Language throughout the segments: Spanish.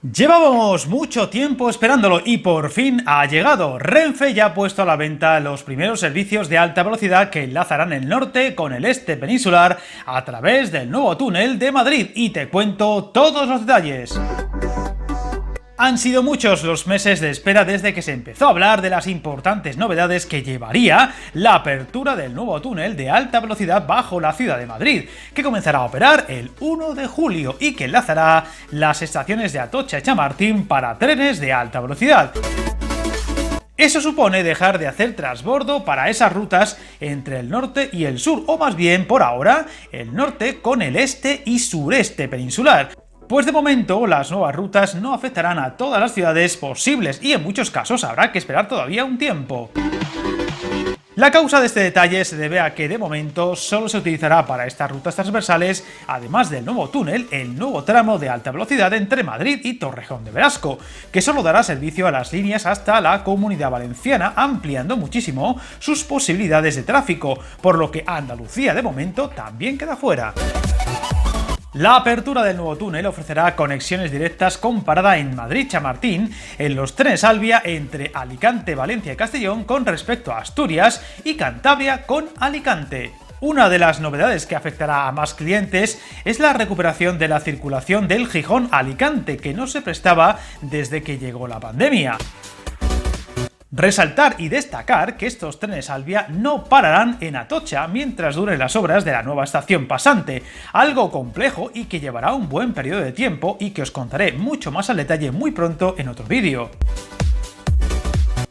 Llevábamos mucho tiempo esperándolo y por fin ha llegado. Renfe ya ha puesto a la venta los primeros servicios de alta velocidad que enlazarán el norte con el este peninsular a través del nuevo túnel de Madrid, y te cuento todos los detalles. Han sido muchos los meses de espera desde que se empezó a hablar de las importantes novedades que llevaría la apertura del nuevo túnel de alta velocidad bajo la ciudad de Madrid, que comenzará a operar el 1 de julio y que enlazará las estaciones de Atocha y Chamartín para trenes de alta velocidad. Eso supone dejar de hacer transbordo para esas rutas entre el norte y el sur, o más bien, por ahora, el norte con el este y sureste peninsular. Pues de momento las nuevas rutas no afectarán a todas las ciudades posibles y en muchos casos habrá que esperar todavía un tiempo. La causa de este detalle se debe a que de momento solo se utilizará para estas rutas transversales, además del nuevo túnel, el nuevo tramo de alta velocidad entre Madrid y Torrejón de Velasco, que solo dará servicio a las líneas hasta la Comunidad Valenciana, ampliando muchísimo sus posibilidades de tráfico, por lo que Andalucía de momento también queda fuera. La apertura del nuevo túnel ofrecerá conexiones directas con parada en Madrid-Chamartín en los trenes Alvia entre Alicante, Valencia y Castellón con respecto a Asturias y Cantabria con Alicante. Una de las novedades que afectará a más clientes es la recuperación de la circulación del Gijón-Alicante, que no se prestaba desde que llegó la pandemia. Resaltar y destacar que estos trenes Alvia no pararán en Atocha mientras duren las obras de la nueva estación pasante, algo complejo y que llevará un buen periodo de tiempo y que os contaré mucho más al detalle muy pronto en otro vídeo.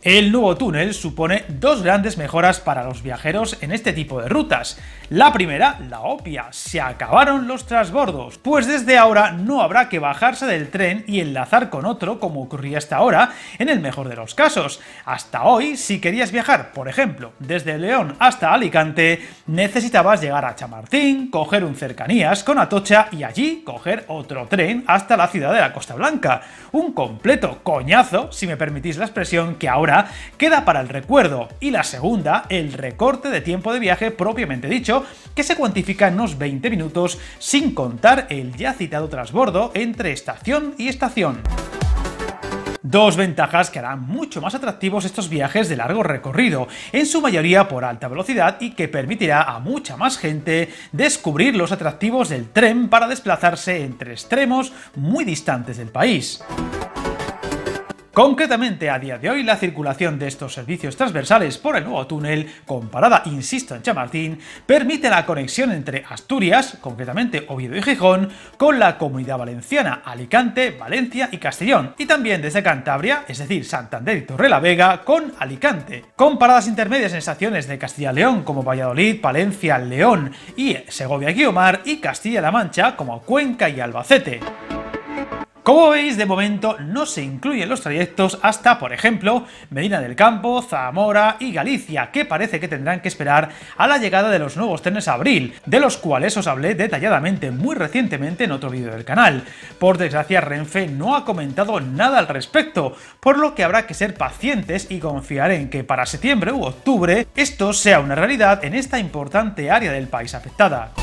El nuevo túnel supone dos grandes mejoras para los viajeros en este tipo de rutas. La primera, la obvia, se acabaron los transbordos, pues desde ahora no habrá que bajarse del tren y enlazar con otro como ocurría hasta ahora, en el mejor de los casos. Hasta hoy, si querías viajar, por ejemplo, desde León hasta Alicante, necesitabas llegar a Chamartín, coger un cercanías con Atocha y allí coger otro tren hasta la ciudad de la Costa Blanca. Un completo coñazo, si me permitís la expresión, que ahora queda para el recuerdo. Y la segunda, el recorte de tiempo de viaje propiamente dicho, que se cuantifica en unos 20 minutos sin contar el ya citado transbordo entre estación y estación. Dos ventajas que harán mucho más atractivos estos viajes de largo recorrido, en su mayoría por alta velocidad, y que permitirá a mucha más gente descubrir los atractivos del tren para desplazarse entre extremos muy distantes del país. Concretamente, a día de hoy, la circulación de estos servicios transversales por el nuevo túnel, con parada, insisto, en Chamartín, permite la conexión entre Asturias, concretamente Oviedo y Gijón, con la Comunidad Valenciana, Alicante, Valencia y Castellón, y también desde Cantabria, es decir, Santander y Torrelavega, con Alicante, con paradas intermedias en estaciones de Castilla y León, como Valladolid, Palencia, León y Segovia-Guiomar, y Castilla-La Mancha, como Cuenca y Albacete. Como veis, de momento no se incluyen los trayectos hasta, por ejemplo, Medina del Campo, Zamora y Galicia, que parece que tendrán que esperar a la llegada de los nuevos trenes Abril, de los cuales os hablé detalladamente muy recientemente en otro vídeo del canal. Por desgracia, Renfe no ha comentado nada al respecto, por lo que habrá que ser pacientes y confiar en que para septiembre u octubre esto sea una realidad en esta importante área del país afectada.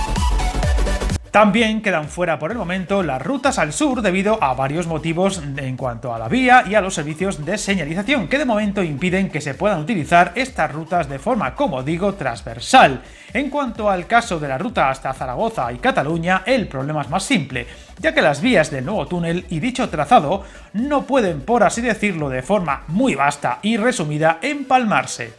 También quedan fuera por el momento las rutas al sur debido a varios motivos en cuanto a la vía y a los servicios de señalización, que de momento impiden que se puedan utilizar estas rutas de forma, como digo, transversal. En cuanto al caso de la ruta hasta Zaragoza y Cataluña, el problema es más simple, ya que las vías del nuevo túnel y dicho trazado no pueden, por así decirlo de forma muy vasta y resumida, empalmarse.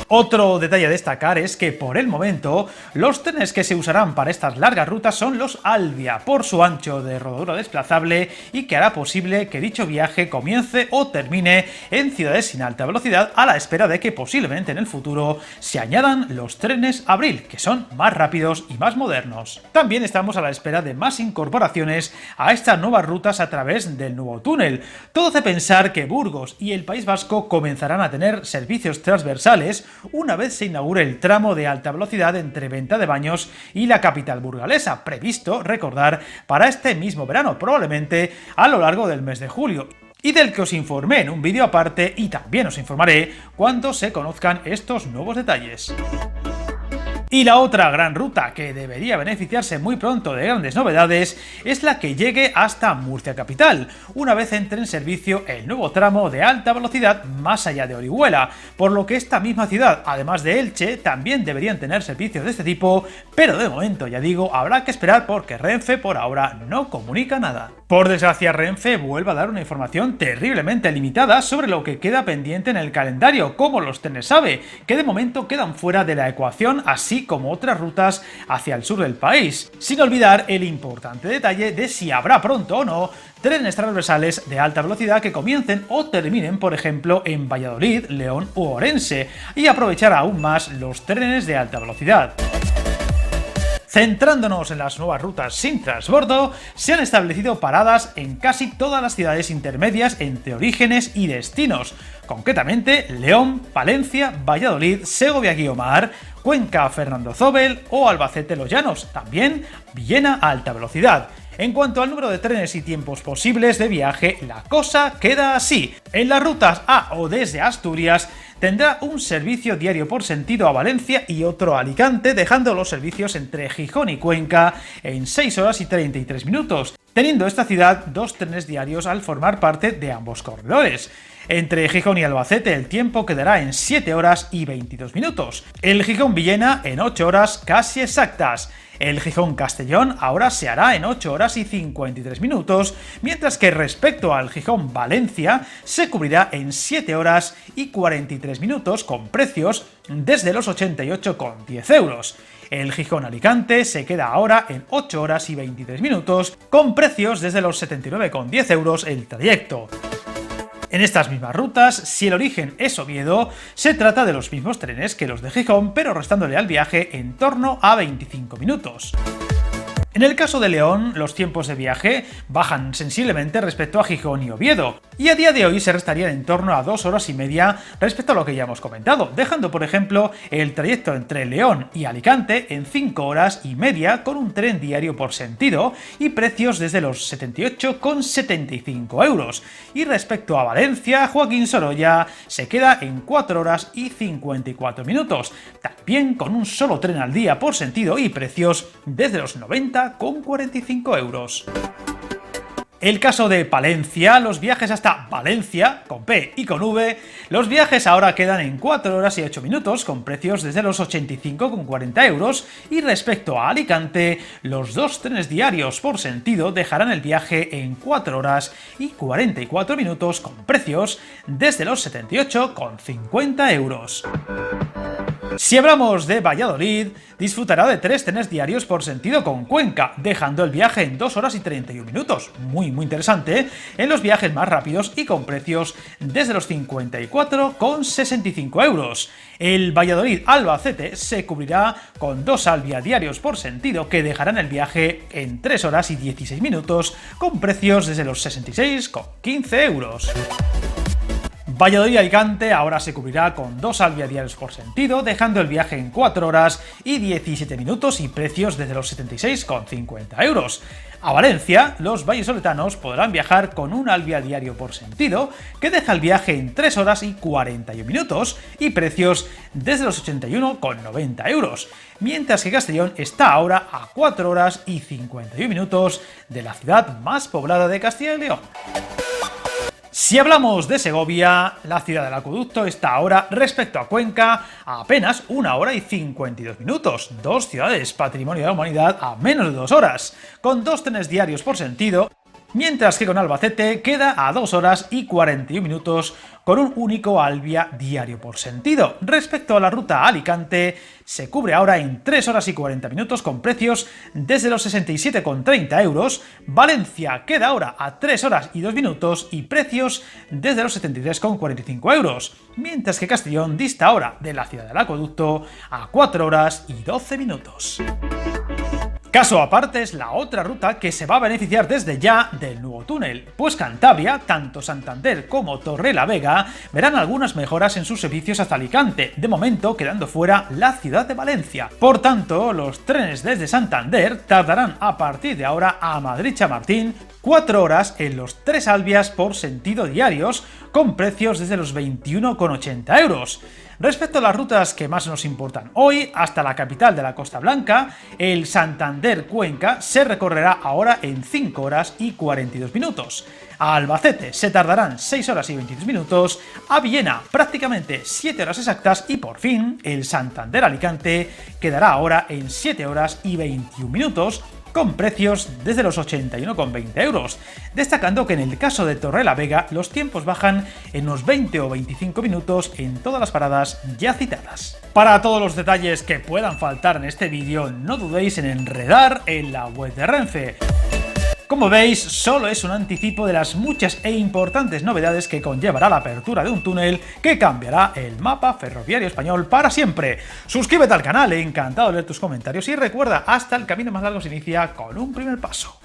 Otro detalle a destacar es que por el momento los trenes que se usarán para estas largas rutas son los Alvia, por su ancho de rodadura desplazable, y que hará posible que dicho viaje comience o termine en ciudades sin alta velocidad, a la espera de que posiblemente en el futuro se añadan los trenes Abril, que son más rápidos y más modernos. También estamos a la espera de más incorporaciones a estas nuevas rutas a través del nuevo túnel. Todo hace pensar que Burgos y el País Vasco comenzarán a tener servicios transversales una vez se inaugure el tramo de alta velocidad entre Venta-de-Baños y la capital burgalesa, previsto, recordar, para este mismo verano, probablemente a lo largo del mes de julio, y del que os informé en un vídeo aparte, y también os informaré cuando se conozcan estos nuevos detalles. Y la otra gran ruta que debería beneficiarse muy pronto de grandes novedades es la que llegue hasta Murcia capital, una vez entre en servicio el nuevo tramo de alta velocidad más allá de Orihuela, por lo que esta misma ciudad, además de Elche, también deberían tener servicios de este tipo, pero de momento, ya digo, habrá que esperar porque Renfe por ahora no comunica nada. Por desgracia, Renfe vuelve a dar una información terriblemente limitada sobre lo que queda pendiente en el calendario, como los trenes AVE, que de momento quedan fuera de la ecuación, así como otras rutas hacia el sur del país, sin olvidar el importante detalle de si habrá pronto o no trenes transversales de alta velocidad que comiencen o terminen, por ejemplo, en Valladolid, León u Orense, y aprovechar aún más los trenes de alta velocidad. Centrándonos en las nuevas rutas sin transbordo, se han establecido paradas en casi todas las ciudades intermedias entre orígenes y destinos, concretamente León, Palencia, Valladolid, Segovia-Guiomar, Cuenca Fernando Zóbel o Albacete-Los Llanos, también Villena a alta velocidad. En cuanto al número de trenes y tiempos posibles de viaje, la cosa queda así. En las rutas a o desde Asturias tendrá un servicio diario por sentido a Valencia y otro a Alicante, dejando los servicios entre Gijón y Cuenca en 6 horas y 33 minutos, teniendo esta ciudad 2 trenes diarios al formar parte de ambos corredores. Entre Gijón y Albacete el tiempo quedará en 7 horas y 22 minutos. El Gijón-Villena en 8 horas casi exactas. El Gijón-Castellón ahora se hará en 8 horas y 53 minutos, mientras que respecto al Gijón-Valencia se cubrirá en 7 horas y 43 minutos con precios desde los 88,10 euros. El Gijón-Alicante se queda ahora en 8 horas y 23 minutos con precios desde los 79,10 euros el trayecto. En estas mismas rutas, si el origen es Oviedo, se trata de los mismos trenes que los de Gijón, pero restándole al viaje en torno a 25 minutos. En el caso de León, los tiempos de viaje bajan sensiblemente respecto a Gijón y Oviedo, y a día de hoy se restarían en torno a 2 horas y media respecto a lo que ya hemos comentado, dejando por ejemplo el trayecto entre León y Alicante en 5 horas y media con un tren diario por sentido y precios desde los 78,75 euros. Y respecto a Valencia, Joaquín Sorolla se queda en 4 horas y 54 minutos, también con un solo tren al día por sentido y precios desde los 90,45 euros. El caso de Palencia, los viajes hasta Valencia, con P y con V, los viajes ahora quedan en 4 horas y 8 minutos, con precios desde los 85,40 euros, y respecto a Alicante, los 2 trenes diarios por sentido dejarán el viaje en 4 horas y 44 minutos, con precios desde los 78,50 euros. Si hablamos de Valladolid, disfrutará de 3 trenes diarios por sentido con Cuenca, dejando el viaje en 2 horas y 31 minutos. Muy interesante, en los viajes más rápidos y con precios desde los 54,65 euros. El Valladolid-Albacete se cubrirá con 2 Albia diarios por sentido que dejarán el viaje en 3 horas y 16 minutos, con precios desde los 66,15 euros. Valladolid-Alicante ahora se cubrirá con 2 Albia diarios por sentido, dejando el viaje en 4 horas y 17 minutos y precios desde los 76,50 euros. A Valencia, los vallisoletanos podrán viajar con un Albia diario por sentido, que deja el viaje en 3 horas y 41 minutos y precios desde los 81,90 euros, mientras que Castellón está ahora a 4 horas y 51 minutos de la ciudad más poblada de Castilla y León. Si hablamos de Segovia, la ciudad del acueducto está ahora, respecto a Cuenca, a apenas 1 hora y 52 minutos, 2 ciudades patrimonio de la humanidad a menos de 2 horas, con 2 trenes diarios por sentido, mientras que con Albacete queda a 2 horas y 41 minutos con un único Albia diario por sentido. Respecto a la ruta a Alicante, se cubre ahora en 3 horas y 40 minutos con precios desde los 67,30 euros, Valencia queda ahora a 3 horas y 2 minutos y precios desde los 73,45 euros, mientras que Castellón dista ahora de la ciudad del acueducto a 4 horas y 12 minutos. Caso aparte es la otra ruta que se va a beneficiar desde ya del nuevo túnel, pues Cantabria, tanto Santander como Torrelavega, verán algunas mejoras en sus servicios hasta Alicante, de momento quedando fuera la ciudad de Valencia. Por tanto, los trenes desde Santander tardarán a partir de ahora a Madrid-Chamartín 4 horas en los 3 Alvias por sentido diarios, con precios desde los 21,80 euros. Respecto a las rutas que más nos importan hoy, hasta la capital de la Costa Blanca, el Santander-Cuenca se recorrerá ahora en 5 horas y 42 minutos. A Albacete se tardarán 6 horas y 22 minutos, a Villena prácticamente 7 horas exactas y por fin el Santander-Alicante quedará ahora en 7 horas y 21 minutos, con precios desde los 81,20 euros, destacando que en el caso de Torrelavega los tiempos bajan en unos 20 o 25 minutos en todas las paradas ya citadas. Para todos los detalles que puedan faltar en este vídeo, no dudéis en enredar en la web de Renfe. Como veis, solo es un anticipo de las muchas e importantes novedades que conllevará la apertura de un túnel que cambiará el mapa ferroviario español para siempre. Suscríbete al canal, encantado de leer tus comentarios y recuerda, hasta el camino más largo se inicia con un primer paso.